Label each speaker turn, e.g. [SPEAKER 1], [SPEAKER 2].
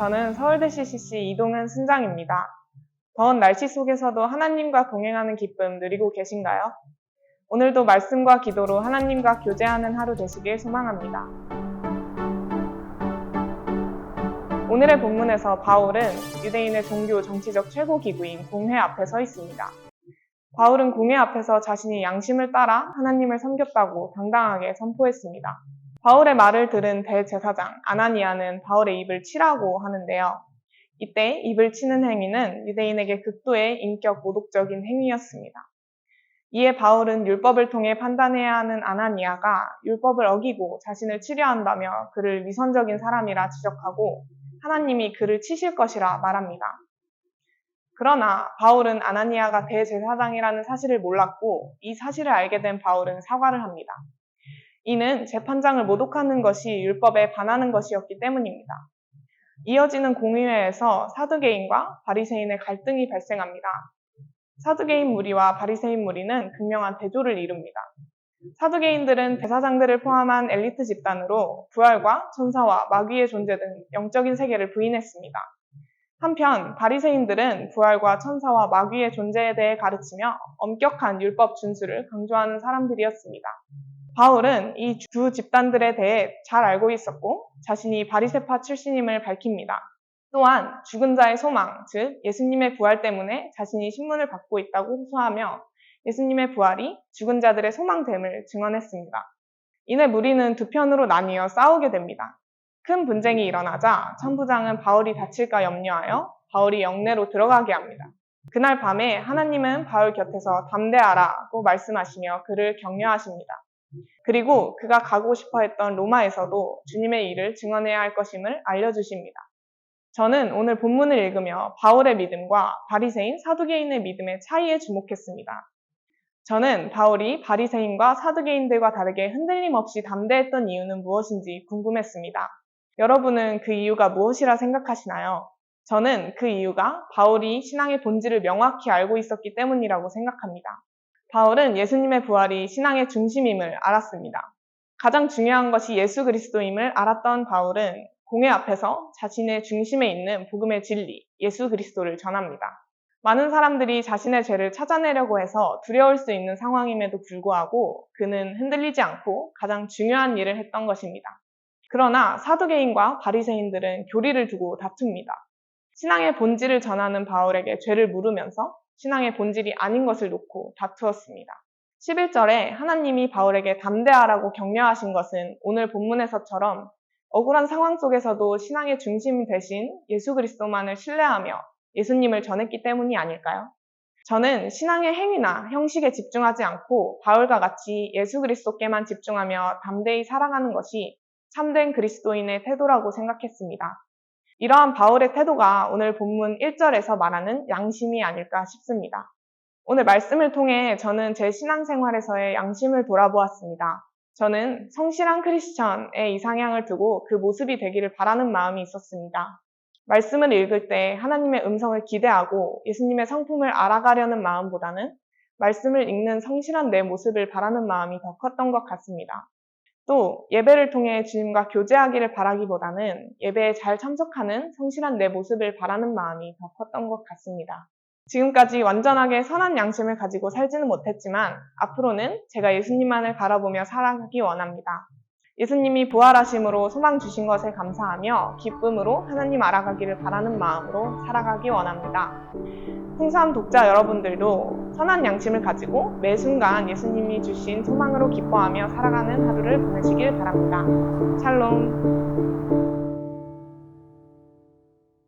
[SPEAKER 1] 저는 서울대시 CC 이동은 순장입니다. 더운 날씨 속에서도 하나님과 동행하는 기쁨 누리고 계신가요? 오늘도 말씀과 기도로 하나님과 교제하는 하루 되시길 소망합니다. 오늘의 본문에서 바울은 유대인의 종교 정치적 최고 기구인 공회 앞에 서 있습니다. 바울은 공회 앞에서 자신이 양심을 따라 하나님을 섬겼다고 당당하게 선포했습니다. 바울의 말을 들은 대제사장 아나니아는 바울의 입을 치라고 하는데요. 이때 입을 치는 행위는 유대인에게 극도의 인격 모독적인 행위였습니다. 이에 바울은 율법을 통해 판단해야 하는 아나니아가 율법을 어기고 자신을 치려 한다며 그를 위선적인 사람이라 지적하고 하나님이 그를 치실 것이라 말합니다. 그러나 바울은 아나니아가 대제사장이라는 사실을 몰랐고 이 사실을 알게 된 바울은 사과를 합니다. 이는 재판장을 모독하는 것이 율법에 반하는 것이었기 때문입니다. 이어지는 공의회에서 사두개인과 바리새인의 갈등이 발생합니다. 사두개인 무리와 바리새인 무리는 극명한 대조를 이룹니다. 사두개인들은 대사장들을 포함한 엘리트 집단으로 부활과 천사와 마귀의 존재 등 영적인 세계를 부인했습니다. 한편 바리새인들은 부활과 천사와 마귀의 존재에 대해 가르치며 엄격한 율법 준수를 강조하는 사람들이었습니다. 바울은 이 두 집단들에 대해 잘 알고 있었고 자신이 바리새파 출신임을 밝힙니다. 또한 죽은 자의 소망, 즉 예수님의 부활 때문에 자신이 신문을 받고 있다고 호소하며 예수님의 부활이 죽은 자들의 소망됨을 증언했습니다. 이내 무리는 두 편으로 나뉘어 싸우게 됩니다. 큰 분쟁이 일어나자 천부장은 바울이 다칠까 염려하여 바울이 영내로 들어가게 합니다. 그날 밤에 하나님은 바울 곁에서 담대하라고 말씀하시며 그를 격려하십니다. 그리고 그가 가고 싶어 했던 로마에서도 주님의 일을 증언해야 할 것임을 알려주십니다. 저는 오늘 본문을 읽으며 바울의 믿음과 바리새인, 사두개인의 믿음의 차이에 주목했습니다. 저는 바울이 바리새인과 사두개인들과 다르게 흔들림 없이 담대했던 이유는 무엇인지 궁금했습니다. 여러분은 그 이유가 무엇이라 생각하시나요? 저는 그 이유가 바울이 신앙의 본질을 명확히 알고 있었기 때문이라고 생각합니다. 바울은 예수님의 부활이 신앙의 중심임을 알았습니다. 가장 중요한 것이 예수 그리스도임을 알았던 바울은 공회 앞에서 자신의 중심에 있는 복음의 진리, 예수 그리스도를 전합니다. 많은 사람들이 자신의 죄를 찾아내려고 해서 두려울 수 있는 상황임에도 불구하고 그는 흔들리지 않고 가장 중요한 일을 했던 것입니다. 그러나 사두개인과 바리새인들은 교리를 두고 다툽니다. 신앙의 본질을 전하는 바울에게 죄를 물으면서 신앙의 본질이 아닌 것을 놓고 다투었습니다. 11절에 하나님이 바울에게 담대하라고 격려하신 것은 오늘 본문에서처럼 억울한 상황 속에서도 신앙의 중심 대신 예수 그리스도만을 신뢰하며 예수님을 전했기 때문이 아닐까요? 저는 신앙의 행위나 형식에 집중하지 않고 바울과 같이 예수 그리스도께만 집중하며 담대히 살아가는 것이 참된 그리스도인의 태도라고 생각했습니다. 이러한 바울의 태도가 오늘 본문 1절에서 말하는 양심이 아닐까 싶습니다. 오늘 말씀을 통해 저는 제 신앙생활에서의 양심을 돌아보았습니다. 저는 성실한 크리스천의 이상향을 두고 그 모습이 되기를 바라는 마음이 있었습니다. 말씀을 읽을 때 하나님의 음성을 기대하고 예수님의 성품을 알아가려는 마음보다는 말씀을 읽는 성실한 내 모습을 바라는 마음이 더 컸던 것 같습니다. 또 예배를 통해 주님과 교제하기를 바라기보다는 예배에 잘 참석하는 성실한 내 모습을 바라는 마음이 더 컸던 것 같습니다. 지금까지 완전하게 선한 양심을 가지고 살지는 못했지만 앞으로는 제가 예수님만을 바라보며 살아가기 원합니다. 예수님이 부활하심으로 소망 주신 것에 감사하며 기쁨으로 하나님 알아가기를 바라는 마음으로 살아가기 원합니다. 풍삼 독자 여러분들도 선한 양심을 가지고 매 순간 예수님이 주신 소망으로 기뻐하며 살아가는 하루를 보내시길 바랍니다. 샬롬.